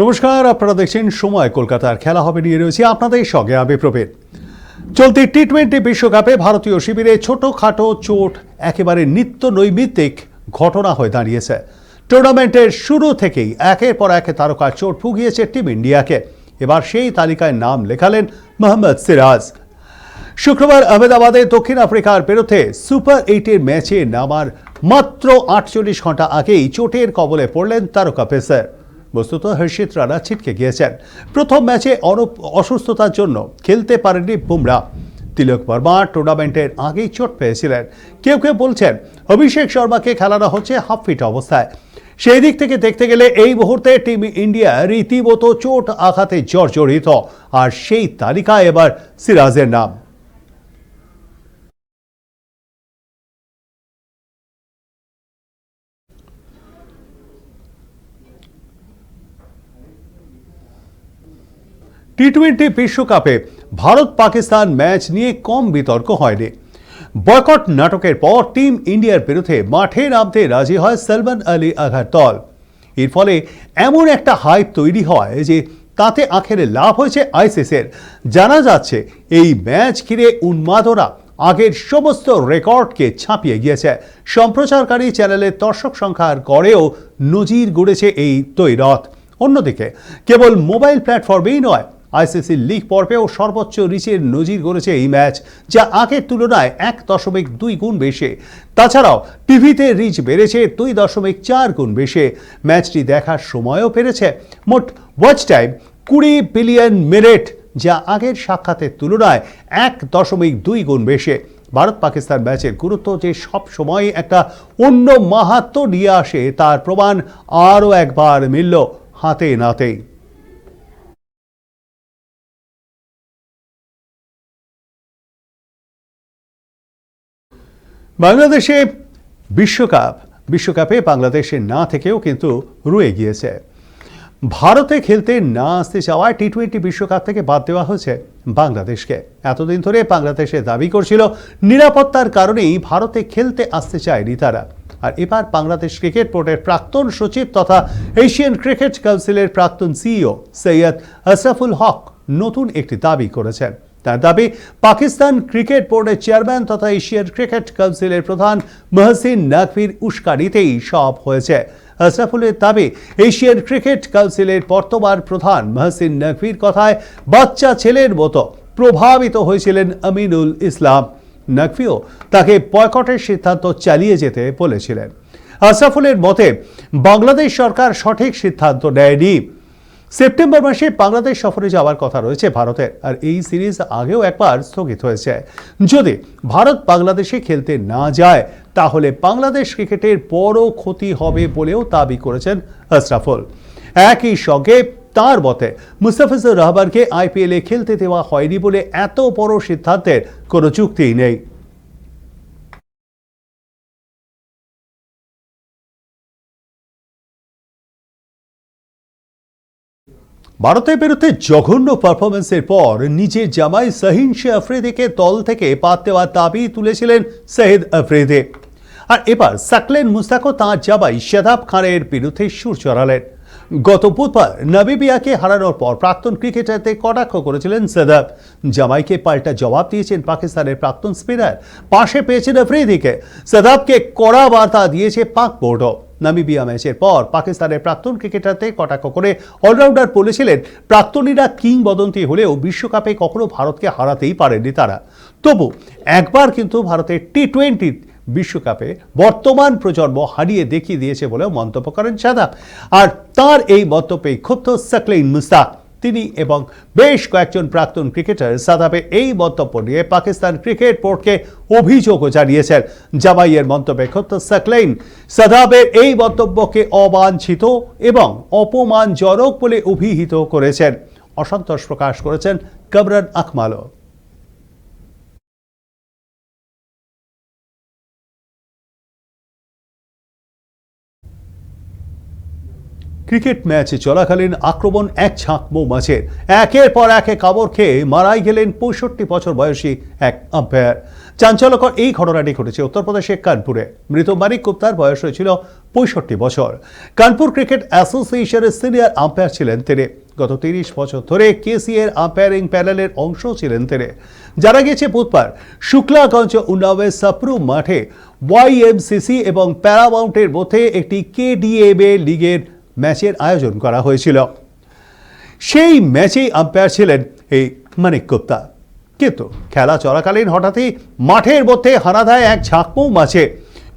নমস্কার, আপনারা দেখছেন সময় কলকাতার। খেলা হবে নিয়ে রয়েছে আপনাদের সঙ্গে আমি প্রবীণ। চলতি টি-20 বিশ্বকাপে ভারতীয় শিবিরে ছোটখাটো চোট একেবারে নিত্য নৈমিত্তিক ঘটনা হয়ে দাঁড়িয়েছে। টুর্নামেন্টের শুরু থেকেই একের পর এক তারকা চোট ভুগিয়েছে টিম ইন্ডিয়াকে। এবার সেই তালিকায় নাম লেখালেন মোহাম্মদ সিরাজ। শুক্রবার আহমেদাবাদে দক্ষিণ আফ্রিকার বিরুদ্ধে সুপার 8-এর ম্যাচে নামার মাত্র 48 ঘন্টা আগেই চোটের কবলে পড়লেন তারকা পেসার। বস্তুত হর্ষিত রানা ছিটকে গিয়েছেন। প্রথম ম্যাচে অসুস্থতার জন্য খেলতে পারেননি বুমরা। তিলক বর্মা টুর্নামেন্টের আগেই চোট পেয়েছিলেন। কেউ কেউ বলছেন অভিষেক শর্মাকে খেলানো হচ্ছে হাফ ফিট অবস্থায়। সেই দিক থেকে দেখতে গেলে এই মুহূর্তে টিম ইন্ডিয়া রীতিমতো চোট আঘাতে জর্জরিত, আর সেই তালিকায় এবার সিরাজের নাম। টি-20 বিশ্বকাপে ভারত পাকিস্তান ম্যাচ নিয়ে কম বিতর্ক হয়নি। বয়কট নাটকের পর টিম ইন্ডিয়ার বিরুদ্ধে মাঠে নামতে রাজি হয় সলমান আলী আঘার দল। এর ফলে এমন একটা হাইপ তৈরি হয় যে তাতে আখেরে লাভ হয়েছে আইসিসির। জানা যাচ্ছে এই ম্যাচ ঘিরে উন্মাদনা আগের সমস্ত রেকর্ডকে ছাপিয়ে গিয়েছে। সম্প্রচারকারী চ্যানেলের দর্শক সংখ্যার গড়েও নজির গড়েছে এই তৈরথ। অন্যদিকে কেবল মোবাইল প্ল্যাটফর্মেই নয়, আইসিসি লিগ পর্বেও সর্বোচ্চ রিচের নজির গড়েছে এই ম্যাচ, যা আগের তুলনায় 1.2 গুণ বেশি। তাছাড়াও টিভিতে রিচ বেড়েছে 2.4 গুণ বেশি। ম্যাচটি দেখার সময়ও পেরেছে। মোট ওয়াচ টাইম 20 বিলিয়ন মিনিট, যা আগের সাক্ষাতের তুলনায় 1.2 গুণ বেশি। ভারত পাকিস্তান ম্যাচের গুরুত্ব যে সব সময় একটা অন্য মাহাত্ম্য নিয়ে আসে, তার প্রমাণ আরও একবার মিলল হাতে নাতেই। বাংলাদেশে বিশ্বকাপে বাংলাদেশে না থেকেও কিন্তু রয়ে গিয়েছে। ভারতে খেলতে না আসতে চাওয়ায় টি-20 বিশ্বকাপ থেকে বাদ দেওয়া হয়েছে বাংলাদেশকে। এতদিন ধরে বাংলাদেশে দাবি করছিল নিরাপত্তার কারণেই ভারতে খেলতে আসতে চায়নি তারা। আর এবার বাংলাদেশ ক্রিকেট বোর্ডের প্রাক্তন সচিব তথা এশিয়ান ক্রিকেট কাউন্সিলের প্রাক্তন সিইও সৈয়দ আশরাফুল হক নতুন একটি দাবি করেছেন। তার দাবি, পাকিস্তান ক্রিকেট বোর্ডের চেয়ারম্যান তথা এশিয়ান ক্রিকেট কাউন্সিলের প্রধান মহসিন নাকভির উস্কানিতেই সব হয়েছে। আশরাফুলের দাবি, এশিয়ান ক্রিকেট কাউন্সিলের বর্তমান প্রধান মহসিন নাকভির কথায় বাচ্চা ছেলের মতো প্রভাবিত হয়েছিলেন আমিনুল ইসলাম। নাকভিও তাকে বয়কটের সিদ্ধান্ত চালিয়ে যেতে বলেছিলেন। আশরাফুলের মতে বাংলাদেশ সরকার সঠিক সিদ্ধান্ত নেয়নি। সেপ্টেম্বর মাসে বাংলাদেশ সফরে যাওয়ার কথা রয়েছে ভারতের, আর এই সিরিজ আগেও একবার স্থগিত হয়েছে। যদি ভারত বাংলাদেশে খেলতে না যায় তাহলে বাংলাদেশ ক্রিকেটের বড় ক্ষতি হবে বলেও দাবি করেছেন আশরাফুল। একই সঙ্গে তার মতে মুস্তাফিজুর রহমানকে আইপিএলে খেলতে দেওয়া হয়নি বলে এত বড় সিদ্ধান্তের কোনো যুক্তিই নেই। ভারতের বিরুদ্ধে জঘন্য পারফরমেন্সের পর নিজের জামাই শাহিন শাহ আফ্রিদিকে দল থেকে বাদ দেওয়ার দাবি তুলেছিলেন শাহিদ আফ্রিদি। আর এবার সাকলেন মুস্তাকও তাঁর জামাই শাদাব খানের বিরুদ্ধে সুর চড়ালেন। গত বুধবার নামিবিয়াকে হারানোর পর প্রাক্তন ক্রিকেটারদের কটাক্ষ করেছিলেন শাদাব। জামাইকে পাল্টা জবাব দিয়েছেন পাকিস্তানের প্রাক্তন স্পিনার। পাশে পেয়েছেন আফ্রিদিকে। শাদাবকে কড়া বার্তা দিয়েছে পাক বোর্ডও। নামিবিয়া ম্যাচের পর পাকিস্তানের প্রাক্তন ক্রিকেটারদের কটাক্ষ করে অলরাউন্ডার বলেছিলেন, প্রাক্তনীরা কিংবদন্তি হলেও বিশ্বকাপে কখনো ভারতকে হারাতেই পারেননি তারা। তবু একবার কিন্তু ভারতের টি-20 বিশ্বকাপে বর্তমান প্রজন্ম হারিয়ে দেখিয়ে দিয়েছে বলেও মন্তব্য করেন শাদাব। আর তার এই মন্তব্যে ক্ষুব্ধ সাকলেইন মুস্তাক। তিনি এবং বেশ কয়েকজন প্রাক্তন ক্রিকেটার শাদাবের এই মন্তব্য নিয়ে পাকিস্তান ক্রিকেট বোর্ডকে অভিযোগও জানিয়েছেন। জামাইয়ের মন্তব্যে ক্ষুব্ধ সাকলেইন শাদাবের এই মন্তব্যকে অবাঞ্ছিত এবং অপমানজনক বলে অভিহিত করেছেন। অসন্তোষ প্রকাশ করেছেন কামরান আকমালও। ক্রিকেট ম্যাচ চলাকালীন আক্রমণ এক ঝাঁক মৌমাছির, একের পর একে কামড় খেয়ে মারাই গেলেন ৬৫ বছর বয়সী এক আম্পায়ার। চাঞ্চল্যকর এই ঘটনাটি ঘটেছে উত্তরপ্রদেশের কানপুরে। মৃত মানিক গুপ্তার বয়স হয়েছিল ৬৫ বছর। কানপুর ক্রিকেট অ্যাসোসিয়েশনের সিনিয়র আম্পায়ার ছিলেন তিনি। গত ৩০ বছর ধরে কেসিএর আম্পায়ারিং প্যানেলের অংশ ছিলেন তিনি। জানা গেছে বুধবার শুক্লাগঞ্জ উন্নাওয়ের সাপ্রু মাঠে ওয়াইএমসিসি এবং প্যারামাউন্টের মধ্যে একটি কেডিএমএ লিগের ম্যাচের আয়োজন করা হয়েছিল। সেই ম্যাচেই আম্পায়ার ছিলেন এই মানিক গুপ্তা। কিন্তু খেলা চলাকালীন হঠাৎই মাঠের মধ্যে হানা দেয় এক ঝাঁক মৌমাছি।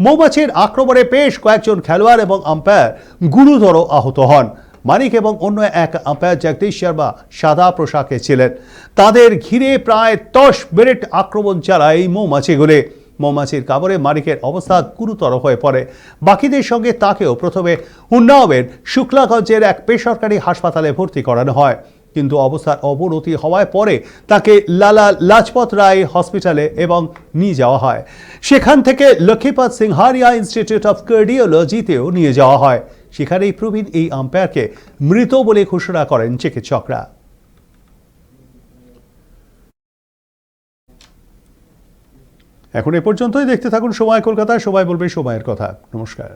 মৌমাছির আক্রমণে বেশ কয়েকজন খেলোয়াড় এবং আম্পায়ার গুরুতর আহত হন। মানিক এবং অন্য এক আম্পায়ার জগদীশ শর্মা সাদা পোশাকে ছিলেন। তাদের ঘিরে প্রায় ১০ মিনিট আক্রমণ চালায় এই মৌমাছিগুলি। মৌমাছির কামড়ে মানিকের অবস্থা গুরুতর হয়ে পড়ে। বাকিদের সঙ্গে তাকেও প্রথমে উন্নাওয়ের শুক্লাগঞ্জের এক বেসরকারি হাসপাতালে ভর্তি করানো হয়, কিন্তু অবস্থার অবনতি হওয়ায় পরে তাকে লালা লাজপত রায় হসপিটালে এবং নিয়ে যাওয়া হয়। সেখান থেকে লক্ষ্মীপত সিংহারিয়া ইনস্টিটিউট অফ কার্ডিওলজিতেও নিয়ে যাওয়া হয়। সেখানেই প্রবীণ এই আম্পায়ারকে মৃত বলে ঘোষণা করেন চিকিৎসকরা। এখন এ পর্যন্তই। দেখতে থাকুন সময় কলকাতা। সময় বলবে সময়ের কথা। নমস্কার।